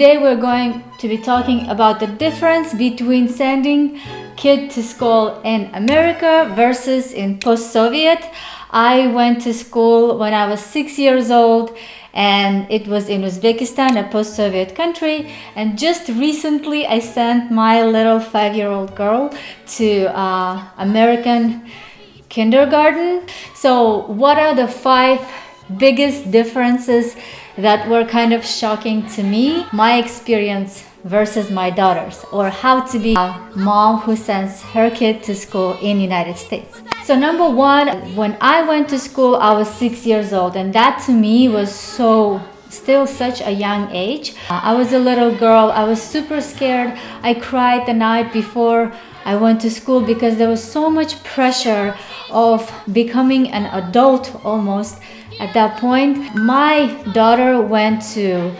Today we're going to be talking about the difference between sending kids to school in America versus in post-Soviet. I went to school when I was 6 years old, and it was in Uzbekistan, a post-Soviet country. And just recently I sent my little 5-year-old girl to American kindergarten. So what are the 5 biggest differences that were kind of shocking to me? My experience versus my daughter's, or how to be a mom who sends her kid to school in the United States. So number one, when I went to school, I was 6 years old, and that to me was still such a young age. I was a little girl. I was super scared. I cried the night before I went to school because there was so much pressure of becoming an adult almost at that point. My daughter went to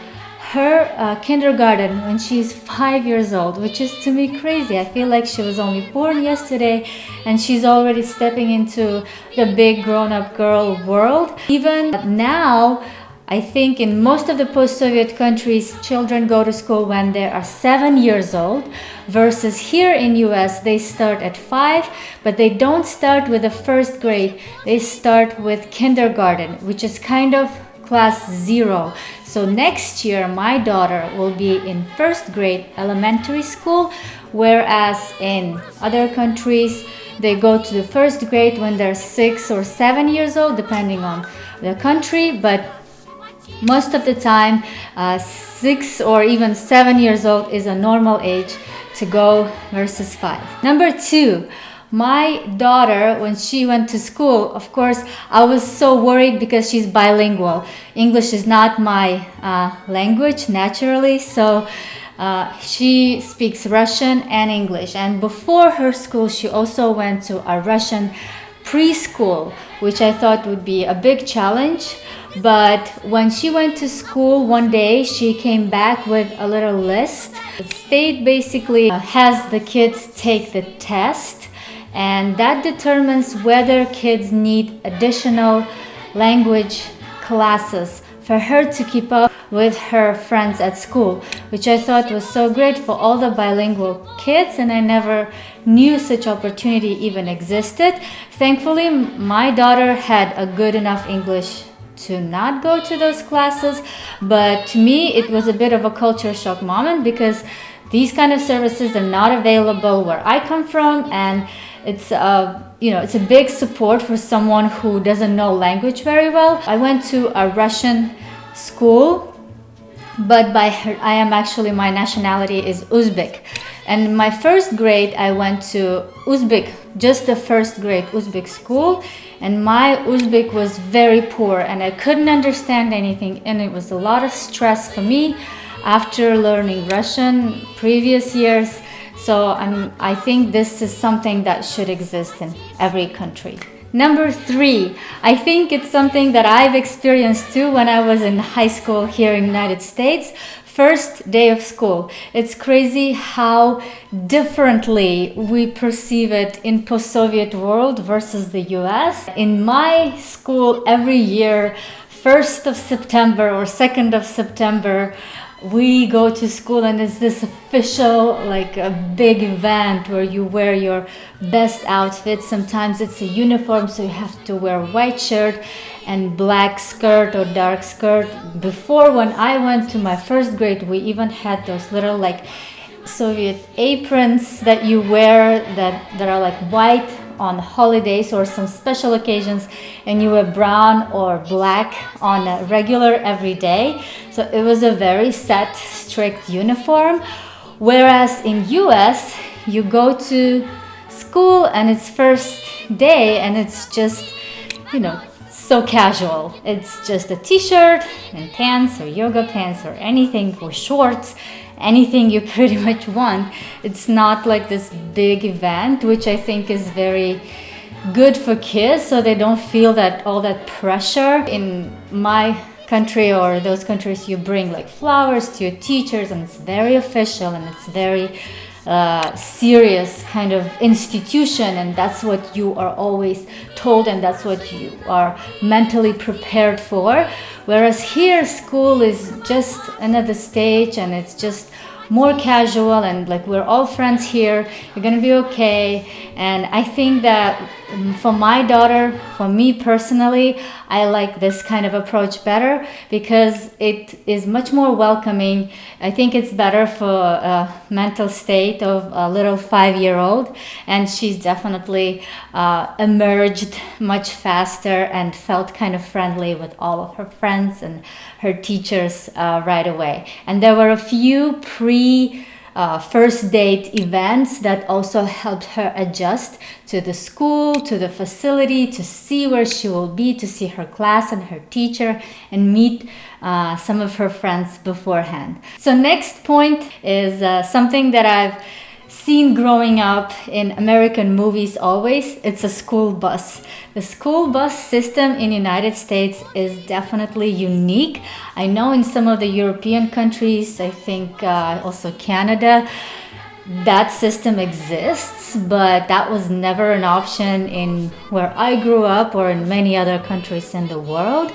her kindergarten when she's 5 years old, which is to me crazy. I feel like she was only born yesterday and she's already stepping into the big grown-up girl world. Even now, I think in most of the post-Soviet countries, children go to school when they are 7 years old, versus here in US, they start at 5, but they don't start with the first grade. They start with kindergarten, which is kind of class 0. So next year, my daughter will be in first grade elementary school, whereas in other countries, they go to the first grade when they're 6 or 7 years old, depending on the country. But most of the time, 6 or even 7 years old is a normal age to go versus 5. Number 2, my daughter, when she went to school, of course, I was so worried because she's bilingual. English is not my language naturally, so she speaks Russian and English. And before her school, she also went to a Russian preschool, which I thought would be a big challenge. But when she went to school one day, she came back with a little list. The state basically has the kids take the test, and that determines whether kids need additional language classes for her to keep up with her friends at school, which I thought was so great for all the bilingual kids, and I never knew such opportunity even existed. Thankfully, my daughter had a good enough English to not go to those classes, but to me it was a bit of a culture shock moment because these kind of services are not available where I come from, and it's it's a big support for someone who doesn't know language very well. I went to a Russian school, but my nationality is Uzbek. And in my first grade, I went to Uzbek, just the first grade Uzbek school, and my Uzbek was very poor and I couldn't understand anything, and it was a lot of stress for me after learning Russian previous years. So I think this is something that should exist in every country. Number 3, I think it's something that I've experienced too when I was in high school here in the United States. First day of school. It's crazy how differently we perceive it in post-Soviet world versus the US. In my school, every year, 1st of September or 2nd of September, we go to school, and it's this official, like a big event where you wear your best outfit. Sometimes it's a uniform, so you have to wear white shirt and black skirt or dark skirt. Before, when I went to my first grade, we even had those little like Soviet aprons that you wear that are like white on holidays or some special occasions, and you wear brown or black on a regular every day. So it was a very set, strict uniform. Whereas in US, you go to school and it's first day and it's just, so casual. It's just a t-shirt and pants or yoga pants or anything, or shorts, anything you pretty much want. It's not like this big event, which I think is very good for kids, so they don't feel all that pressure. In my country or those countries, you bring like flowers to your teachers, and it's very official and it's very serious kind of institution, and that's what you are always told, and that's what you are mentally prepared for. Whereas here, school is just another stage, and it's just more casual, and like we're all friends here, you're gonna be okay. And I think that for my daughter, for me personally, I like this kind of approach better because it is much more welcoming. I think it's better for mental state of a little 5-year-old, and she's definitely emerged much faster and felt kind of friendly with all of her friends and her teachers right away. And there were a few first date events that also helped her adjust to the school, to the facility, to see where she will be, to see her class and her teacher, and meet some of her friends beforehand. So next point is something that I've seen growing up in American movies always. It's a school bus. The school bus system in the United States is definitely unique. I know in some of the European countries, I think also Canada, that system exists, but that was never an option in where I grew up or in many other countries in the world.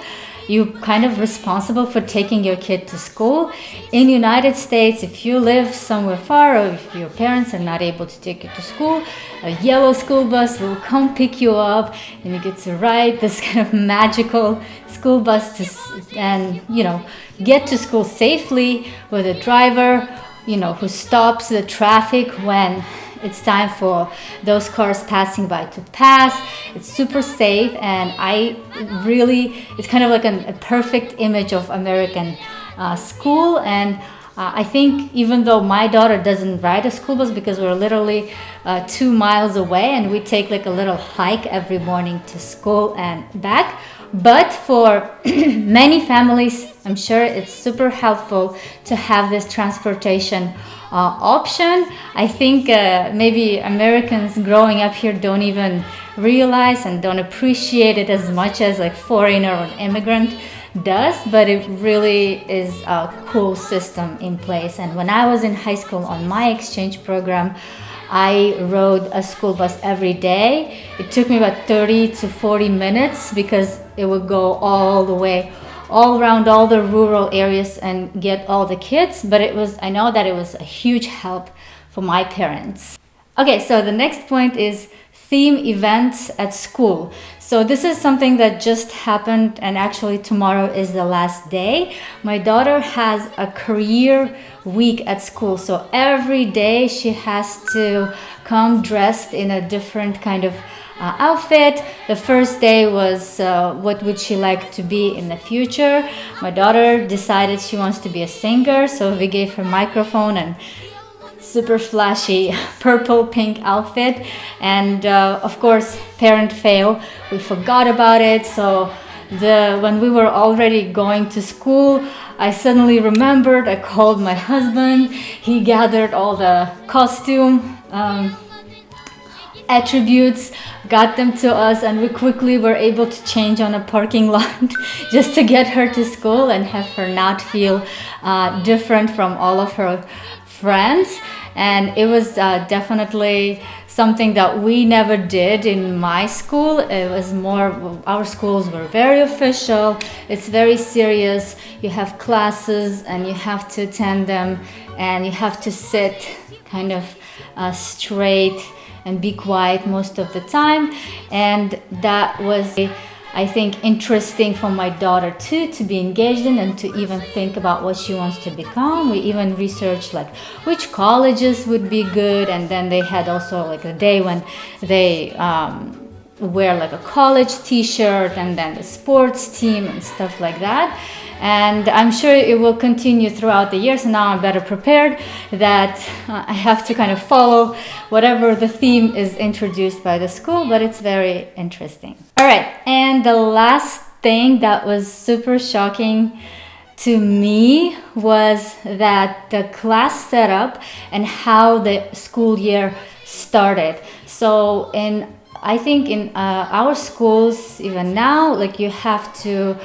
You're kind of responsible for taking your kid to school. In the United States, if you live somewhere far or if your parents are not able to take you to school, a yellow school bus will come pick you up and you get to ride this kind of magical school bus and get to school safely with a driver who stops the traffic when it's time for those cars passing by to pass. It's super safe, and it's kind of like a perfect image of American school. And I think even though my daughter doesn't ride a school bus because we're literally 2 miles away and we take like a little hike every morning to school and back, but for many families, I'm sure it's super helpful to have this transportation option. I think maybe Americans growing up here don't even realize and don't appreciate it as much as like foreigner or immigrant does, but it really is a cool system in place. And when I was in high school on my exchange program, I rode a school bus every day. It took me about 30 to 40 minutes because it would go all the way all around all the rural areas and get all the kids, but I know that it was a huge help for my parents. Okay, so the next point is theme events at school. So this is something that just happened, and actually tomorrow is the last day. My daughter has a career week at school, so every day she has to come dressed in a different kind of outfit. The first day was what would she like to be in the future. My daughter decided she wants to be a singer, so we gave her microphone and super flashy purple pink outfit, and of course parent fail, we forgot about it. So when we were already going to school, I suddenly remembered. I called my husband. He gathered all the costume attributes, got them to us, and we quickly were able to change on a parking lot just to get her to school and have her not feel different from all of her friends. And it was definitely something that we never did in my school. It was more, our schools were very official. It's very serious. You have classes and you have to attend them, and you have to sit kind of straight and be quiet most of the time. And that was, I think, interesting for my daughter too, to be engaged in and to even think about what she wants to become. We even researched like which colleges would be good, and then they had also like a day when they wear like a college t-shirt and then the sports team and stuff like that. And I'm sure it will continue throughout the year, so now I'm better prepared that I have to kind of follow whatever the theme is introduced by the school, but it's very interesting. All right, and the last thing that was super shocking to me was that the class setup and how the school year started. So I think in our schools, even now, like you have to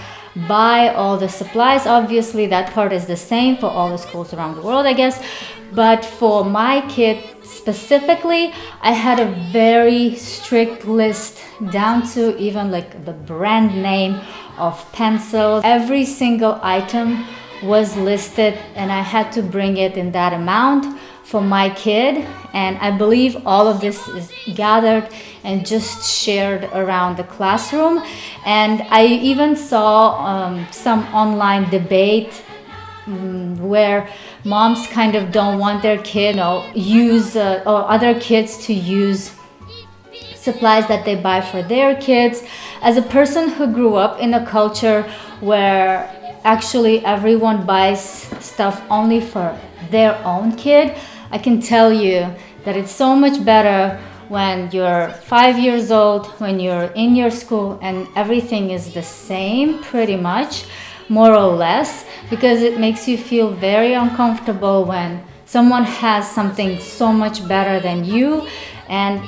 buy all the supplies. Obviously that part is the same for all the schools around the world, I guess, but for my kid specifically, I had a very strict list down to even like the brand name of pencils. Every single item was listed, and I had to bring it in that amount for my kid. And I believe all of this is gathered and just shared around the classroom. And I even saw some online debate where moms kind of don't want their kid use or other kids to use supplies that they buy for their kids. As a person who grew up in a culture where actually everyone buys stuff only for their own kid, I can tell you that it's so much better when you're 5 years old, when you're in your school and everything is the same pretty much, more or less, because it makes you feel very uncomfortable when someone has something so much better than you. And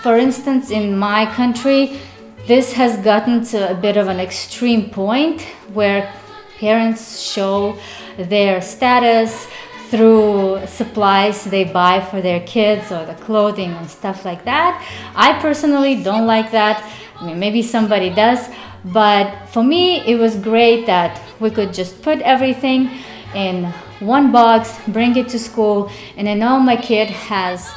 for instance, in my country, this has gotten to a bit of an extreme point where parents show their status through supplies they buy for their kids or the clothing and stuff like that. I personally don't like that. I mean, maybe somebody does, but for me, it was great that we could just put everything in one box, bring it to school, and I know my kid has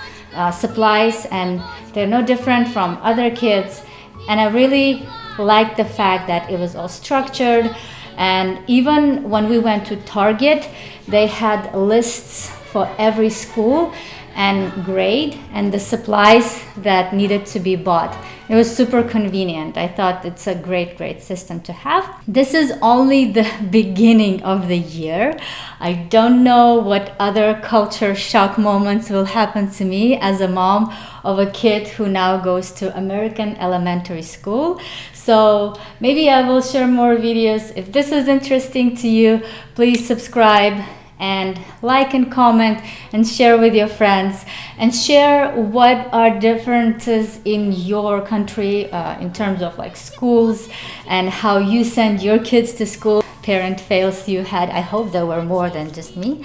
supplies and they're no different from other kids. And I really liked the fact that it was all structured. And even when we went to Target, they had lists for every school and grade and the supplies that needed to be bought. It was super convenient. I thought it's a great system to have. This is only the beginning of the year. I don't know what other culture shock moments will happen to me as a mom of a kid who now goes to American elementary school. So maybe I will share more videos. If this is interesting to you, please subscribe and like and comment and share with your friends, and share what are differences in your country in terms of like schools and how you send your kids to school. Parent fails you had, I hope there were more than just me.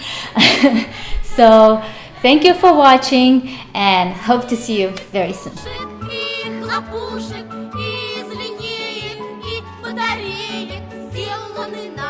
So thank you for watching and hope to see you very soon. Батареек, сделаны на